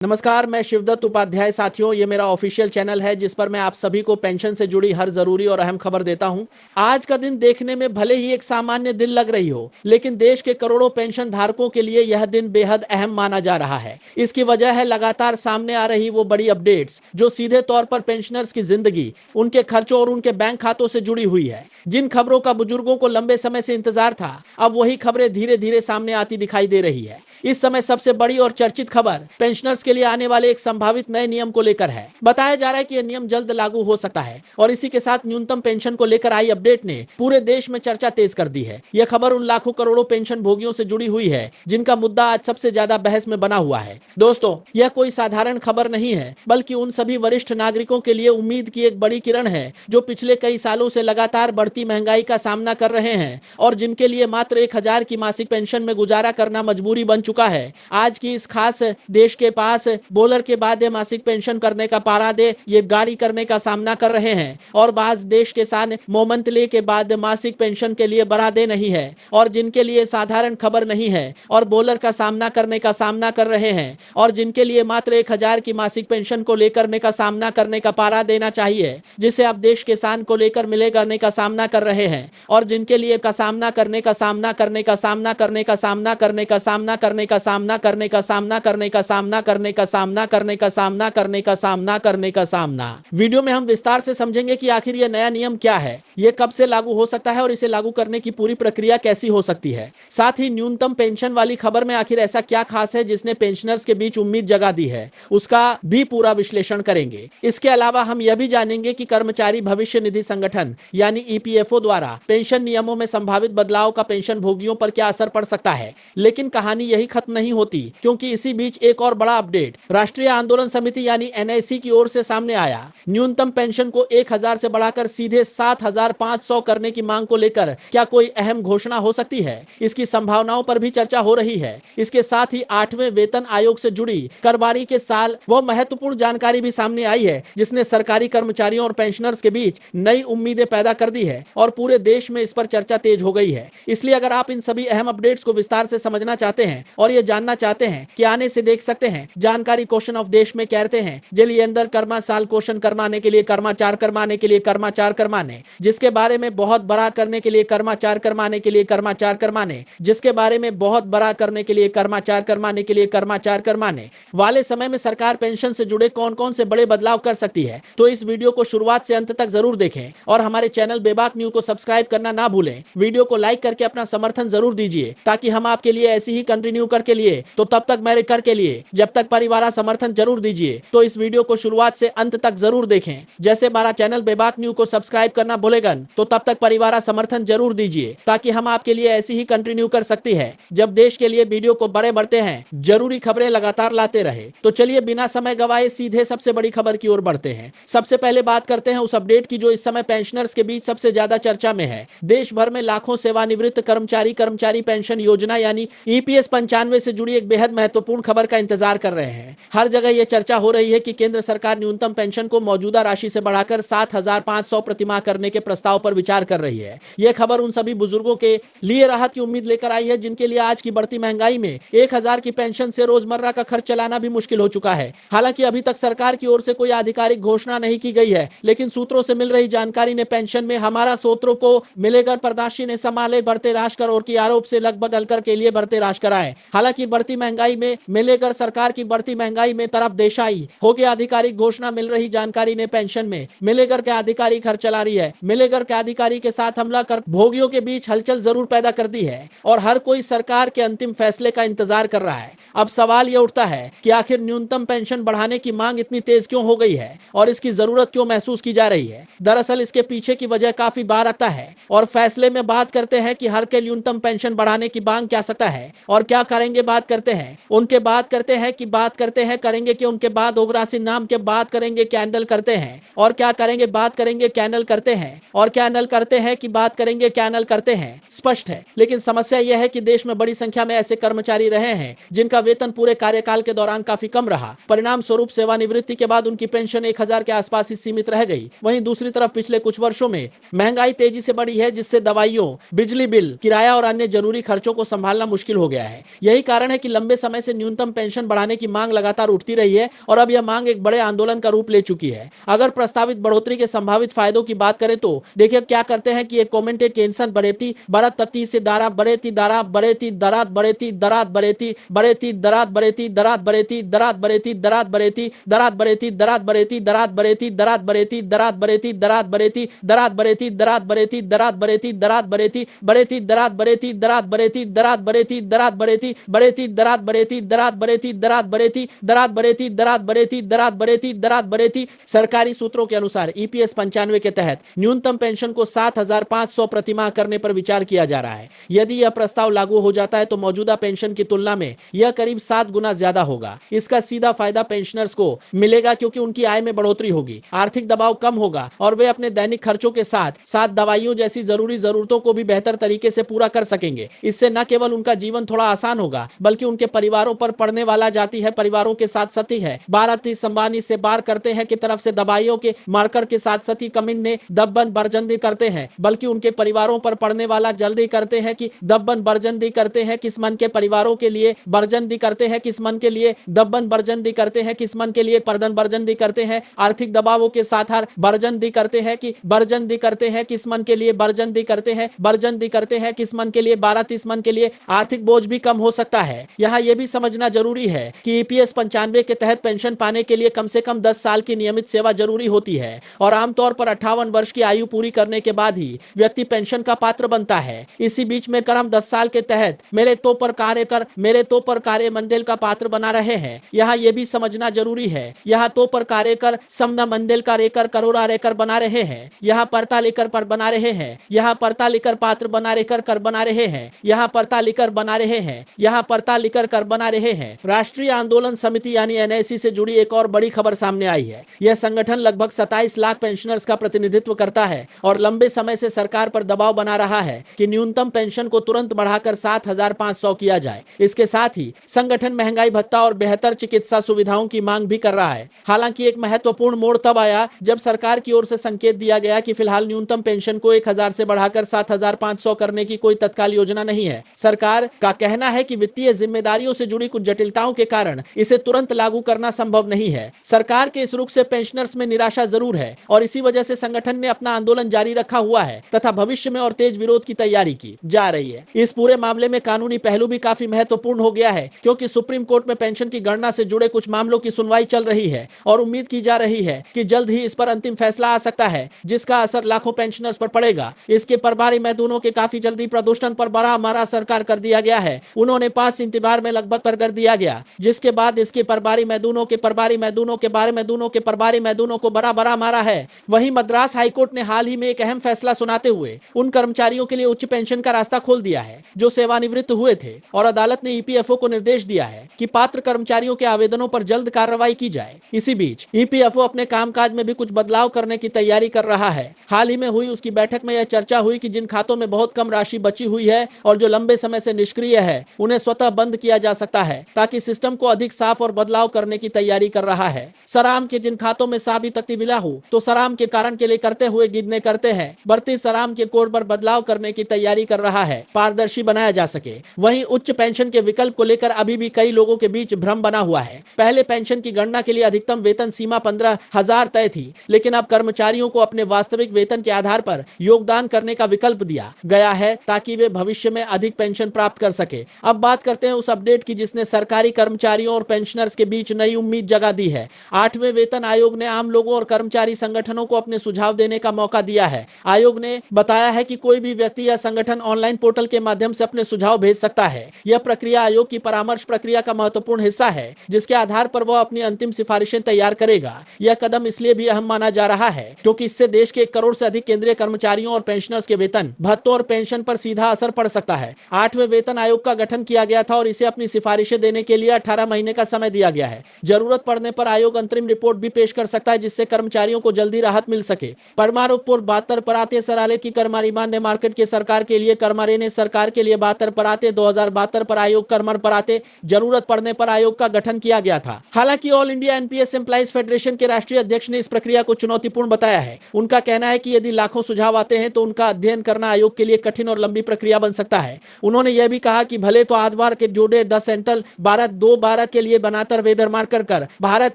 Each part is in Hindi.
नमस्कार, मैं शिवदत्त उपाध्याय। साथियों, ये मेरा ऑफिशियल चैनल है जिस पर मैं आप सभी को पेंशन से जुड़ी हर जरूरी और अहम खबर देता हूं। आज का दिन देखने में भले ही एक सामान्य दिन लग रही हो, लेकिन देश के करोड़ों पेंशन धारकों के लिए यह दिन बेहद अहम माना जा रहा है। इसकी वजह है लगातार सामने आ रही वो बड़ी अपडेट्स जो सीधे तौर पर पेंशनर्स की जिंदगी, उनके खर्चों और उनके बैंक खातों से जुड़ी हुई है। जिन खबरों का बुजुर्गों को लंबे समय से इंतजार था, अब वही खबरें धीरे धीरे सामने आती दिखाई दे रही है। इस समय सबसे बड़ी और चर्चित खबर पेंशनर्स के लिए आने वाले एक संभावित नए नियम को लेकर है। बताया जा रहा है कि यह नियम जल्द लागू हो सकता है और इसी के साथ न्यूनतम पेंशन को लेकर आई अपडेट ने पूरे देश में चर्चा तेज कर दी है। यह खबर उन लाखों करोड़ों पेंशन भोगियों से जुड़ी हुई है जिनका मुद्दा आज सबसे ज्यादा बहस में बना हुआ है। दोस्तों, यह कोई साधारण खबर नहीं है, बल्कि उन सभी वरिष्ठ नागरिकों के लिए उम्मीद की एक बड़ी किरण है जो पिछले कई सालों से लगातार बढ़ती महंगाई का सामना कर रहे हैं और जिनके लिए मात्र 1,000 की मासिक पेंशन में गुजारा करना मजबूरी बन चुका है। आज की इस खास देश के पास बोलर के बाद मासिक पेंशन करने का पारा दे ये गाड़ी करने का सामना कर रहे हैं और बाज देश के साथ मोमंतले के बाद मासिक पेंशन के लिए बरादे नहीं है और जिनके लिए साधारण खबर नहीं है और बोलर का सामना कर रहे हैं और जिनके लिए मात्र 1,000 की मासिक पेंशन को लेकर का सामना करने का पारा देना चाहिए, जिसे अब देश किसान को लेकर मिले करने का सामना कर रहे हैं और जिनके लिए का सामना करने का सामना करने का सामना करने का सामना करने का सामना करने का सामना करने का सामना करने का सामना करने का सामना करने का सामना करने का सामना करने का सामना। वीडियो में हम विस्तार से समझेंगे कि आखिर यह नया नियम क्या है, यह कब से लागू हो सकता है और इसे लागू करने की पूरी प्रक्रिया कैसी हो सकती है। साथ ही न्यूनतम पेंशन वाली खबर में आखिर ऐसा क्या खास है जिसने पेंशनर्स के बीच उम्मीद जगा दी है, उसका भी पूरा विश्लेषण करेंगे। इसके अलावा हम यह भी जानेंगे कि कर्मचारी भविष्य निधि संगठन यानी ईपीएफओ द्वारा पेंशन नियमों में संभावित बदलाव का पेंशन भोगियों पर क्या असर पड़ सकता है। लेकिन कहानी यही खत्म नहीं होती, क्योंकि इसी बीच एक और बड़ा अपडेट राष्ट्रीय आंदोलन समिति यानी एनआईसी की ओर से सामने आया। न्यूनतम पेंशन को 1,000 से बढ़ाकर सीधे 7,500 करने की मांग को लेकर क्या कोई अहम घोषणा हो सकती है, इसकी संभावनाओं पर भी चर्चा हो रही है। इसके साथ ही 8वें वेतन आयोग से जुड़ी करवारी के साल वो महत्वपूर्ण जानकारी भी सामने आई है जिसने सरकारी कर्मचारियों और पेंशनर्स के बीच नई उम्मीदें पैदा कर दी है और पूरे देश में इस पर चर्चा तेज हो गई है। इसलिए अगर आप इन सभी अहम अपडेट्स को विस्तार से समझना चाहते हैं और ये जानना चाहते हैं कि आने से देख सकते हैं जानकारी क्वेश्चन ऑफ देश में कहते हैं जलिए अंदर कर्मा साल क्वेश्चन कर्माने के लिए कर्माचार कर्माने के लिए कर्माचार कर्माने, जिसके बारे में बहुत बड़ा करने के लिए कर्माचार कर्माने के लिए कर्माचार कर्माने, जिसके बारे में बहुत बड़ा करने के लिए कर्माचार कर्माने के लिए कर्माचार कर्माने वाले समय में सरकार पेंशन से जुड़े कौन कौन से बड़े बदलाव कर सकती है। तो इस वीडियो को शुरुआत से अंत तक जरूर देखें और हमारे चैनल बेबाक न्यूज को सब्सक्राइब करना ना भूलें। वीडियो को लाइक करके अपना समर्थन जरूर दीजिए ताकि हम आपके लिए ऐसी ही कंटिन्यू करके लिए तो तब तक मेरे कर के लिए जब तक परिवार समर्थन जरूर दीजिए। तो इस वीडियो को शुरुआत से अंत तक जरूर देखें। जैसे हमारा चैनल बेबाक न्यूज को सब्सक्राइब करना भूलेगन तो तब तक परिवार समर्थन जरूर दीजिए ताकि हम आपके लिए ऐसी ही कंटिन्यू कर सकती है जब देश के लिए वीडियो को बड़े बढ़ते हैं, जरूरी खबरें लगातार लाते रहे। तो चलिए बिना समय गवाए सीधे सबसे बड़ी खबर की ओर बढ़ते हैं। सबसे पहले बात करते हैं उस अपडेट की जो इस समय पेंशनर्स के बीच सबसे ज्यादा चर्चा में है। देश भर में लाखों सेवानिवृत्त कर्मचारी पेंशन योजना यानी ईपीएस 95 से जुड़ी एक बेहद महत्वपूर्ण खबर का इंतजार कर रहे हैं। हर जगह यह चर्चा हो रही है कि केंद्र सरकार न्यूनतम पेंशन को मौजूदा राशि से बढ़ाकर 7,500 प्रतिमाह करने के प्रस्ताव पर विचार कर रही है। यह खबर उन सभी बुजुर्गों के लिए राहत की उम्मीद लेकर आई है जिनके लिए आज की बढ़ती महंगाई में 1,000 की पेंशन से रोजमर्रा का खर्च चलाना भी मुश्किल हो चुका है। हालांकि अभी तक सरकार की ओर से कोई आधिकारिक घोषणा नहीं की गई है, लेकिन सूत्रों से मिल रही जानकारी ने पेंशन में हमारा सूत्रों को मिलेगा परदाशी ने संभाले बढ़ते राशि और की आरोप से लगभग अलकर के लिए बढ़ते राशि कराए। हालांकि बढ़ती महंगाई में मिलेकर सरकार की बढ़ती महंगाई में तरफ देशाई हो गया आधिकारिक घोषणा मिल रही जानकारी ने पेंशन में मिलेकर के आधिकारिक खर्च चला रही है। मिलेकर के अधिकारी के साथ हमला कर भोगियों के बीच हलचल जरूर पैदा कर दी है और हर कोई सरकार के अंतिम फैसले का इंतजार कर रहा है। अब सवाल यह उठता है कि आखिर न्यूनतम पेंशन बढ़ाने की मांग इतनी तेज क्यों हो गई है और इसकी जरूरत क्यों महसूस की जा रही है। दरअसल इसके पीछे की वजह काफी बार आता है और फैसले में बात करते हैं कि हर के न्यूनतम पेंशन बढ़ाने की मांग क्या सकता है और क्या करेंगे। बात करते हैं उनके बात करते हैं कि बात करते हैं करेंगे कि उनके बाद ओग्रासी नाम के बात करेंगे कैंडल करते हैं और क्या करेंगे बात करेंगे कैनल करते हैं और क्या नल करते हैं कि बात करेंगे कैनल करते हैं। स्पष्ट है, लेकिन समस्या यह है कि देश में बड़ी संख्या में ऐसे कर्मचारी रहे हैं जिनका वेतन पूरे कार्यकाल के दौरान काफी कम रहा। परिणाम स्वरूप सेवानिवृत्ति के बाद उनकी पेंशन 1,000 के आसपास ही सीमित रह गई। वहीं दूसरी तरफ पिछले कुछ वर्षों में महंगाई तेजी से बढ़ी है जिससे दवाइयों, बिजली बिल, किराया और अन्य जरूरी खर्चों को संभालना मुश्किल हो गया है। यही कारण है कि लंबे समय से न्यूनतम पेंशन बढ़ाने की मांग लगातार उठती रही है और अब यह मांग एक बड़े आंदोलन का रूप ले चुकी है। अगर प्रस्तावित बढ़ोतरी के संभावित फायदों की बात करें तो देखिए क्या करते हैं कि एक कमेंटेड केंसन बढ़ेती बरत तती से दारा बढ़ेती दारा बढ़ेती दरात बढ़ेती दरात बढ़ेती बढ़ेती दरात बढ़ेती दरात बढ़ेती दरात बढ़ेती दरात बढ़ेती दरात बढ़ेती दरात बढ़ेती दरात बढ़ेती दरात बढ़ेती दरात बढ़ेती दरात बढ़ेती दरात बढ़ेती दरात बढ़ेती दरात बढ़ेती दरात बढ़ेती बढ़ेती दरात बढ़ेती दरात बढ़ेती दरात बढ़ेती दरात बढ़ेती बढ़ेती दरात बढ़ेती दरात बढ़ेती दरात बढ़ेती दरात बढ़ेती दरात बढ़ेती दरात बढ़ेती दरात बढ़ेती। सरकारी सूत्रों के अनुसार ईपीएस 95 के तहत न्यूनतम पेंशन को 7,500 प्रतिमाह करने पर विचार किया जा रहा है। यदि यह प्रस्ताव लागू हो जाता है तो मौजूदा पेंशन की तुलना में यह करीब 7 गुना ज्यादा होगा। इसका सीधा फायदा पेंशनर्स को मिलेगा क्योंकि उनकी आय में बढ़ोतरी होगी, आर्थिक दबाव कम होगा और वे अपने दैनिक खर्चों के साथ साथ दवाइयों जैसी जरूरी जरूरतों को भी बेहतर तरीके से पूरा कर सकेंगे। इससे न केवल उनका जीवन थोड़ा आसान होगा बल्कि उनके परिवारों पर पड़ने वाला जाती है परिवारों के साथ सती है 12-30 अंबानी से बार करते हैं की तरफ से दवाइयों के मार्कर के साथ सती कमिन ने दब्बन बर्जंदी करते हैं बल्कि उनके परिवारों पर पड़ने वाला जल्दी करते हैं कि दब्बन बर्जंदी करते हैं किस मन के परिवारों के लिए बर्जंदी करते हैं किस मन के लिए दब्बन बर्जंदी करते हैं किस मन के लिए पर्दन बर्जंदी करते हैं आर्थिक दबावों के साथ हर बर्जंदी करते हैं कि बर्जंदी करते हैं किस मन के लिए बर्जंदी करते हैं बर्जंदी करते हैं किस मन के लिए 12-30 मन के लिए आर्थिक बोझ भी कम हो सकता है। यहाँ यह भी समझना जरूरी है कि ईपीएस 95 के तहत पेंशन पाने के लिए कम से कम 10 साल की नियमित सेवा जरूरी होती है और आमतौर पर 58 वर्ष की आयु पूरी करने के बाद ही व्यक्ति पेंशन का पात्र बनता है। इसी बीच में क्रम 10 साल के तहत मेरे तो पर कार्य कर मेरे तो पर कार्य मंदिर का पात्र बना रहे हैं। यहाँ यह भी समझना जरूरी है यहाँ तो पर कार्य कर समना मंदिर का रेकर करोड़ा रेकर बना रहे हैं यहाँ परता लेकर पर बना रहे हैं यहाँ परता लेकर पात्र बना रेकर कर बना रहे हैं यहाँ परता लेकर बना रहे हैं यहाँ परता लेकर कर बना रहे हैं। राष्ट्रीय आंदोलन समिति यानी एनआईसी से जुड़ी एक और बड़ी खबर सामने आई है। यह संगठन लगभग 27 लाख पेंशनर्स का प्रतिनिधित्व करता है और लंबे समय से सरकार पर दबाव बना रहा है कि न्यूनतम पेंशन को तुरंत बढ़ाकर 7,500 किया जाए। इसके साथ ही संगठन महंगाई भत्ता और बेहतर चिकित्सा सुविधाओं की मांग भी कर रहा है। हालांकि एक महत्वपूर्ण मोड़ तब आया जब सरकार की ओर से संकेत दिया गया कि फिलहाल न्यूनतम पेंशन को 1,000 से बढ़ाकर 7,500 करने की कोई तत्काल योजना नहीं है। सरकार का कहना है कि वित्तीय जिम्मेदारियों से जुड़ी कुछ जटिलताओं के कारण इसे तुरंत लागू करना संभव नहीं है। सरकार के इस रुख से पेंशनर्स में निराशा जरूर है और इसी वजह से संगठन ने अपना आंदोलन जारी रखा हुआ है तथा भविष्य में और तेज विरोध की तैयारी की जा रही है। इस पूरे मामले में कानूनी पहलू भी काफी महत्वपूर्ण हो गया है क्योंकि सुप्रीम कोर्ट में पेंशन की गणना से जुड़े कुछ मामलों की सुनवाई चल रही है और उम्मीद की जा रही है कि जल्द ही इस पर अंतिम फैसला आ सकता है जिसका असर लाखों पेंशनर्स पर पड़ेगा। इसके प्रभारी मैदानों के काफी जल्दी प्रदूषण पर बड़ा मारा सरकार कर दिया गया है। उन्होंने 5 इंतजार में लगभग कर दिया गया जिसके बाद इसके प्रभारी मैदानों के प्रभारी मैदानों के बारे मैदानों के प्रभारी मैदानों को बड़ा मारा है। वहीं मद्रास हाईकोर्ट ने हाल ही में एक अहम फैसला सुनाते हुए उन कर्मचारियों के लिए उच्च पेंशन का रास्ता खोल दिया है जो सेवानिवृत्त हुए थे और अदालत ने ईपीएफओ को निर्देश दिया है कि पात्र कर्मचारियों के आवेदनों पर जल्द कार्रवाई की जाए। इसी बीच ईपीएफओ अपने कामकाज में भी कुछ बदलाव करने की तैयारी कर रहा है। हाल ही में हुई उसकी बैठक में यह चर्चा हुई कि जिन खातों में बहुत कम राशि बची हुई है और जो लंबे समय से निष्क्रिय है उन्हें स्वतः बंद किया जा सकता है ताकि सिस्टम को अधिक साफ और बदलाव करने की तैयारी कर रहा है। सराम के जिन खातों में साबित तकतीविला हो तो सराम के कारण के लिए करते हुए गिनने करते हैं बढ़ती सराम के कोड पर बदलाव करने की तैयारी कर रहा है पारदर्शी बनाया जा सके। वहीं उच्च पेंशन के विकल्प को लेकर अभी भी कई लोगों के बीच भ्रम बना हुआ है। पहले पेंशन की गणना के लिए अधिकतम वेतन सीमा 15,000 तय थी लेकिन अब कर्मचारियों को अपने वास्तविक वेतन के आधार पर योगदान करने का विकल्प दिया गया है ताकि वे भविष्य में अधिक पेंशन प्राप्त कर सके। अब बात करते हैं उस अपडेट की जिसने सरकारी कर्मचारियों और पेंशनर्स के बीच नई उम्मीद जगा दी है। 8वें वेतन आयोग ने आम लोगों और कर्मचारी संगठनों को अपने सुझाव देने का मौका दिया है। आयोग ने बताया है कि कोई भी व्यक्ति या संगठन ऑनलाइन पोर्टल के माध्यम से अपने सुझाव भेज सकता है। यह प्रक्रिया आयोग की परामर्श प्रक्रिया का महत्वपूर्ण हिस्सा है जिसके आधार पर वह अपनी अंतिम सिफारिशें तैयार करेगा। यह कदम इसलिए भी अहम माना जा रहा है क्योंकि इससे देश के 1 करोड़ से अधिक केंद्रीय कर्मचारियों और पेंशनर्स के वेतन भत्तों और पेंशन पर सीधा असर पड़ सकता है। 8वें वेतन आयोग का गठन किया गया था और इसे अपनी सिफारिशें देने के लिए 18 महीने का समय दिया गया है। जरूरत पड़ने पर आयोग अंतरिम रिपोर्ट भी पेश कर सकता है जिससे कर्मचारियों को जल्दी राहत मिल सके। परमाणु पूर्व 72 पराते सराले की करमारी मान्य मार्केट के सरकार के लिए करमारे ने सरकार के लिए 72 पराते 2072 पर आयोग करमर पराते जरूरत पड़ने पर आयोग का गठन किया गया था। हालांकि all India NPS employees federation के राष्ट्रीय अध्यक्ष ने इस प्रक्रिया को चुनौतीपूर्ण बताया है। उनका कहना है कि यदि लाखों सुझाव आते हैं तो उनका अध्ययन करना आयोग के लिए कठिन और लंबी प्रक्रिया बन सकता है। उन्होंने यह भी कहा कि भले तो आधार के जोड़े 10 सेंट्रल भारत 2 भारत के लिए बनातर वेदर मार्कर कर, भारत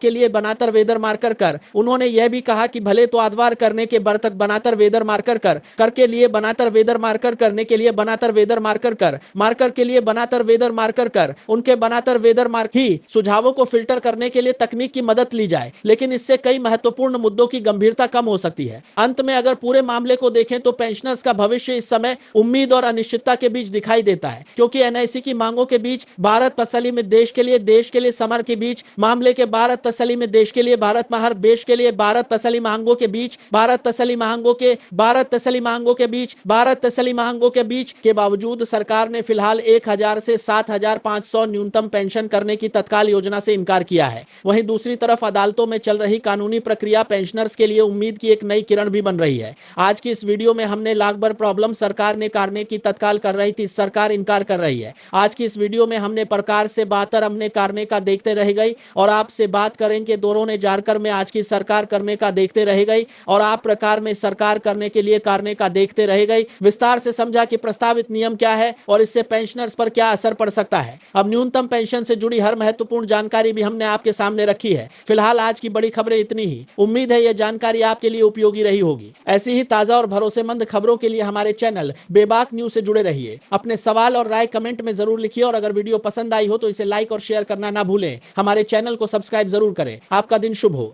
के लिए बनातर वेदर मार्कर कर। उन्होंने यह भी कहा कि भले तो आधार करने के बर्तक बनातर वेदर मार्कर कर के लिए बनातर वेदर मार्कर करने के लिए बनातर वेदर मार्कर कर, मार्कर के लिए बनातर वेदर मार्कर कर, उनके बनातर वेदर मार्क ही सुझावों को फिल्टर करने के लिए तकनीक की मदद ली जाए, लेकिन इससे कई महत्वपूर्ण मुद्दों की गंभीरता कम हो सकती है। अंत में अगर पूरे मामले को देखें तो पेंशनर्स का भविष्य इस समय उम्मीद और अनिश्चितता के बीच दिखाई देता है, क्योंकि एनआईसी की मांगों के बीच भारत तसली में देश के लिए समर के बीच मामले के भारत तसली में देश के लिए भारत महर देश के लिए भारत तसली मांगों के बीच भारत तसली मांगों के भारत तसली मांगों के बीच भारत तसली मांगों के बीच के बावजूद सरकार ने फिलहाल 1000 से 7500 न्यूनतम पेंशन करने की तत्काल योजना से इनकार किया है। वहीं दूसरी तरफ अदालतों में चल रही कानूनी प्रक्रिया पेंशनर्स के लिए उम्मीद की एक नई किरण भी बन रही है। आज की इस वीडियो में हमने लाख भर प्रॉब्लम सरकार ने करने की तत्काल कर रही थी, सरकार इनकार कर रही है। आज की इस वीडियो में हमने प्रकार से बातर हमने करने का देखते रह गई और आपसे बात करेंगे दोनों ने जाकर में आज की सरकार करने का देखते रह गई और आप प्रकार में सरकार करने के लिए करने का देखते रह गई। विस्तार से समझा कि प्रस्तावित नियम क्या है और इससे पेंशनर्स पर क्या असर पड़ सकता है। अब न्यूनतम पेंशन से जुड़ी हर महत्वपूर्ण जानकारी भी हमने आपके सामने रखी है। फिलहाल आज की बड़ी खबरें इतनी ही। उम्मीद है यह जानकारी आपके लिए उपयोगी रही होगी। ऐसी ही ताजा और भरोसेमंद खबरों के लिए हमारे चैनल बेबाक न्यूज से जुड़े रहिए। अपने सवाल और राय कमेंट में जरूर लिखिए और अगर वीडियो पसंद आई हो तो इसे लाइक और शेयर करना ना भूलें। हमारे चैनल को सब्सक्राइब जरूर करें। आपका दिन शुभ हो।